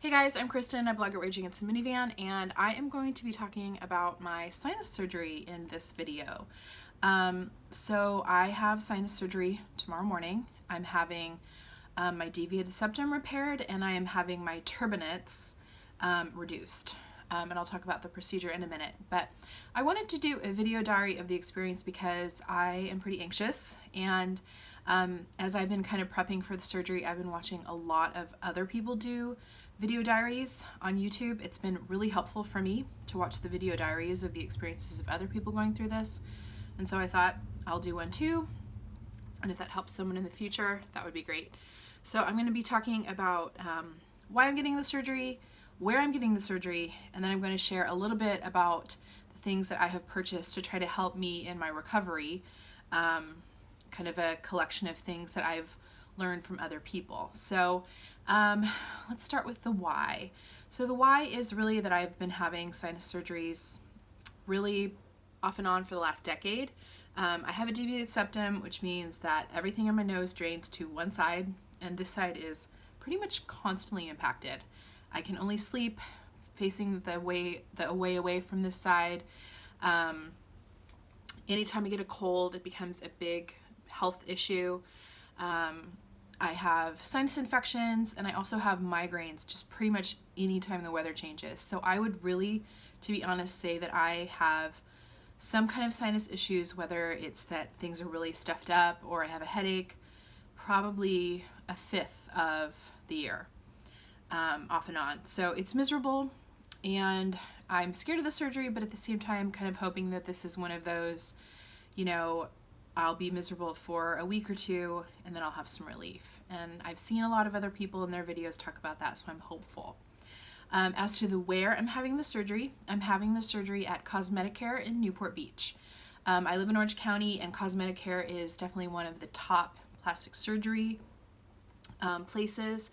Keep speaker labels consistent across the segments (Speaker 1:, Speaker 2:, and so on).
Speaker 1: Hey guys, I'm Kristen. I blog at Rage Against the Minivan, and I am going to be talking about my sinus surgery in this video. So I have sinus surgery tomorrow morning. I'm having my deviated septum repaired, and I am having my turbinates reduced. And I'll talk about the procedure in a minute. But I wanted to do a video diary of the experience because I am pretty anxious, and as I've been kind of prepping for the surgery, I've been watching a lot of other people do video diaries on YouTube. It's been really helpful for me to watch the video diaries of the experiences of other people going through this. And so I thought I'll do one too. And if that helps someone in the future, that would be great. So I'm going to be talking about why I'm getting the surgery, where I'm getting the surgery, and then I'm going to share a little bit about the things that I have purchased to try to help me in my recovery, kind of a collection of things that I've learned from other people. So let's start with the why. So the why is really that I've been having sinus surgeries really off and on for the last decade. I have a deviated septum, which means that everything in my nose drains to one side, and this side is pretty much constantly impacted. I can only sleep facing the away from this side. Anytime I get a cold, it becomes a big health issue. I have sinus infections, and I also have migraines just pretty much anytime the weather changes. So I would really, to be honest, say that I have some kind of sinus issues, whether it's that things are really stuffed up or I have a headache, probably a fifth of the year, off and on. So it's miserable, and I'm scared of the surgery, but at the same time kind of hoping that this is one of those, I'll be miserable for a week or two and then I'll have some relief. And I've seen a lot of other people in their videos talk about that, so I'm hopeful. As to the where I'm having the surgery, I'm having the surgery at Cosmeticare in Newport Beach. I live in Orange County, and Cosmeticare is definitely one of the top plastic surgery places.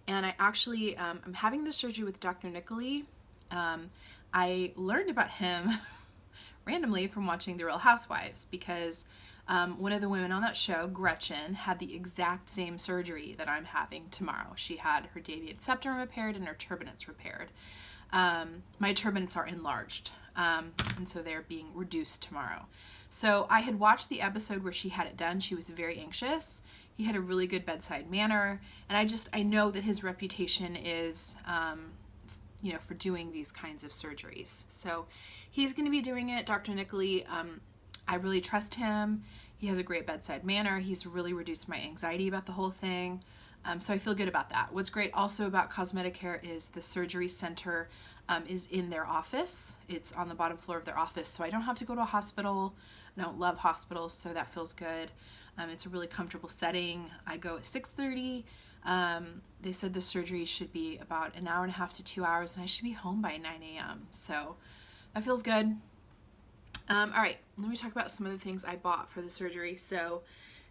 Speaker 1: And I actually, I'm having the surgery with Dr. Niccole. I learned about him randomly from watching The Real Housewives because one of the women on that show, Gretchen, had the exact same surgery that I'm having tomorrow. She had her deviated septum repaired and her turbinates repaired. My turbinates are enlarged, and so they're being reduced tomorrow. So I had watched the episode where she had it done. She was very anxious. He had a really good bedside manner, and I know that his reputation is, for doing these kinds of surgeries. So he's going to be doing it. Dr. Niccole, I really trust him. He has a great bedside manner. He's really reduced my anxiety about the whole thing. So I feel good about that. What's great also about Cosmeticare is the surgery center is in their office. It's on the bottom floor of their office, so I don't have to go to a hospital. I don't love hospitals, so that feels good. It's a really comfortable setting. I go at 6:30. They said the surgery should be about an hour and a half to 2 hours, and I should be home by 9 a.m. So that feels good. All right, let me talk about some of the things I bought for the surgery. So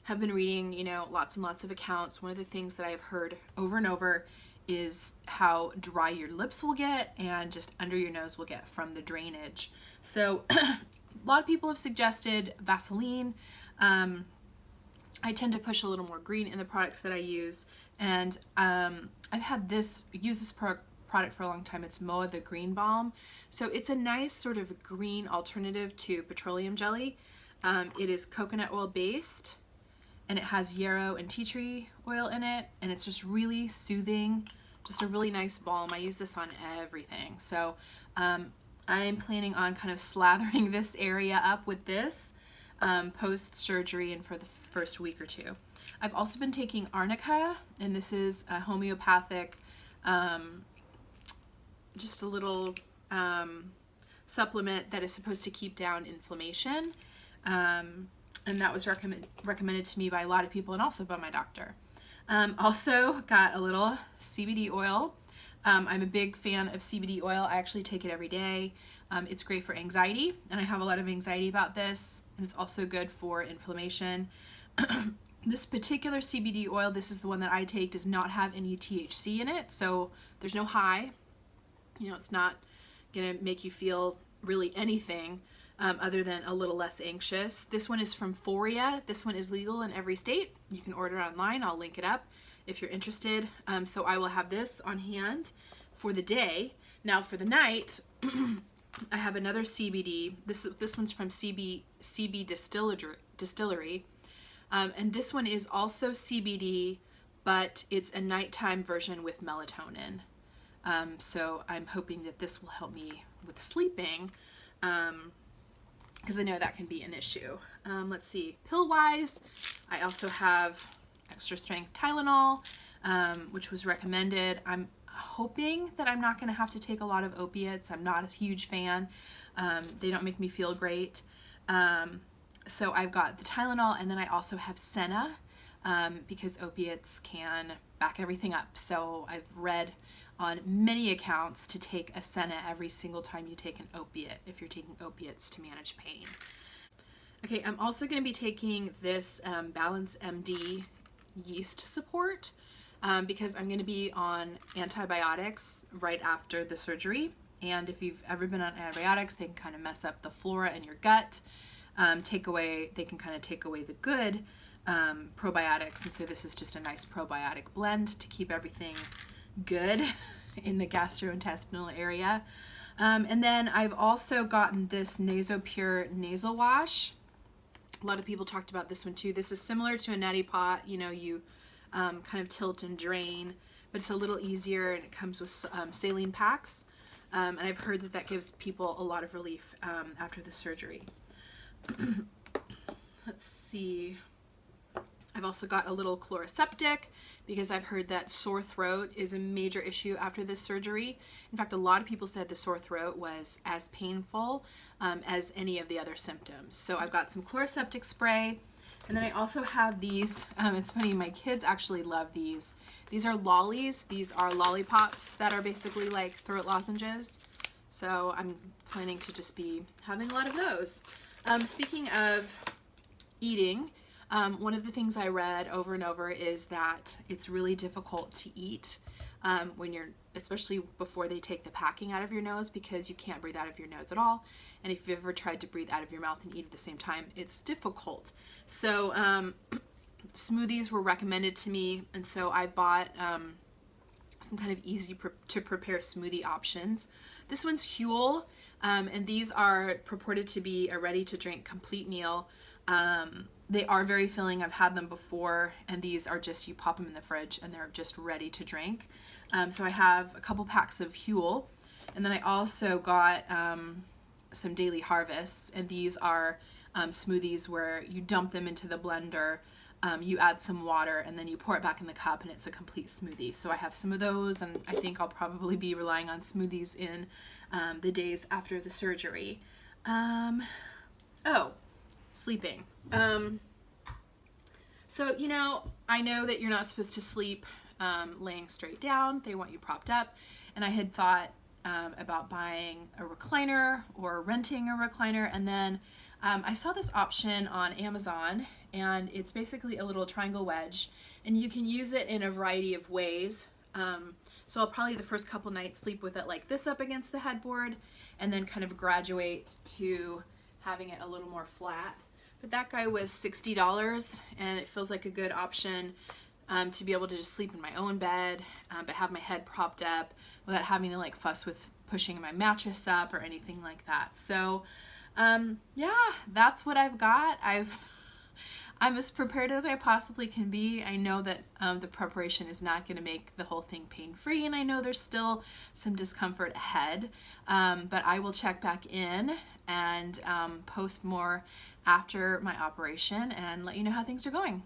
Speaker 1: have been reading, lots and lots of accounts. One of the things that I've heard over and over is how dry your lips will get and just under your nose will get from the drainage. So a lot of people have suggested Vaseline. I tend to push a little more green in the products that I use, and I've had used this product for a long time. It's Moa the Green Balm. So it's a nice sort of green alternative to petroleum jelly. It is coconut oil based, and it has yarrow and tea tree oil in it, and it's just really soothing, just a really nice balm. I use this on everything. So I'm planning on kind of slathering this area up with this post-surgery and for the first week or two. I've also been taking arnica, and this is a homeopathic, just a little supplement that is supposed to keep down inflammation, and that was recommended to me by a lot of people and also by my doctor. Also got a little CBD oil. I'm a big fan of CBD oil. I actually take it every day. It's great for anxiety, and I have a lot of anxiety about this, and it's also good for inflammation. This particular CBD oil, this is the one that I take, does not have any THC in it, so there's no high. It's not gonna make you feel really anything other than a little less anxious. This one is from Foria. This one is legal in every state. You can order it online. I'll link it up if you're interested. So I will have this on hand for the day. Now for the night, I have another CBD. This one's from CB Distillery. And this one is also CBD, but it's a nighttime version with melatonin. So I'm hoping that this will help me with sleeping, because I know that can be an issue. Let's see, pill-wise, I also have extra strength Tylenol, which was recommended. I'm hoping that I'm not going to have to take a lot of opiates. I'm not a huge fan. They don't make me feel great. So I've got the Tylenol, and then I also have Senna, because opiates can back everything up. So I've read on many accounts to take a Senna every single time you take an opiate, if you're taking opiates to manage pain. Okay, I'm also going to be taking this Balance MD yeast support, because I'm going to be on antibiotics right after the surgery. And if you've ever been on antibiotics, they can kind of mess up the flora in your gut. They can kind of take away the good probiotics. And so this is just a nice probiotic blend to keep everything good in the gastrointestinal area. And then I've also gotten this Nazo Pure nasal wash. A lot of people talked about this one too. This is similar to a neti pot. You know, you kind of tilt and drain, but it's a little easier, and it comes with saline packs. And I've heard that that gives people a lot of relief after the surgery. Let's see. I've also got a little Chloraseptic, because I've heard that sore throat is a major issue after this surgery. In fact, a lot of people said the sore throat was as painful as any of the other symptoms. So I've got some Chloraseptic Spray, and then I also have these. It's funny, my kids actually love these. These are lollies. These are lollipops that are basically like throat lozenges. So I'm planning to just be having a lot of those. Speaking of eating, one of the things I read over and over is that it's really difficult to eat when you're, especially before they take the packing out of your nose, because you can't breathe out of your nose at all. And if you've ever tried to breathe out of your mouth and eat at the same time, it's difficult. So smoothies were recommended to me, and so I bought some kind of easy to prepare smoothie options. This one's Huel, and these are purported to be a ready-to-drink complete meal. They are very filling. I've had them before, and these are just, you pop them in the fridge and they're just ready to drink. So I have a couple packs of Huel, and then I also got some Daily Harvests, and these are smoothies where you dump them into the blender, you add some water, and then you pour it back in the cup, and it's a complete smoothie. So I have some of those, and I think I'll probably be relying on smoothies in the days after the surgery. Sleeping. So, you know, I know that you're not supposed to sleep laying straight down. They want you propped up. And I had thought about buying a recliner or renting a recliner. And then I saw this option on Amazon, and it's basically a little triangle wedge, and you can use it in a variety of ways. So I'll probably the first couple nights sleep with it like this up against the headboard, and then kind of graduate to having it a little more flat. But that guy was $60, and it feels like a good option to be able to just sleep in my own bed, but have my head propped up without having to like fuss with pushing my mattress up or anything like that. So yeah, that's what I've got. I'm as prepared as I possibly can be. I know that the preparation is not going to make the whole thing pain-free, and I know there's still some discomfort ahead, but I will check back in and post more after my operation and let you know how things are going.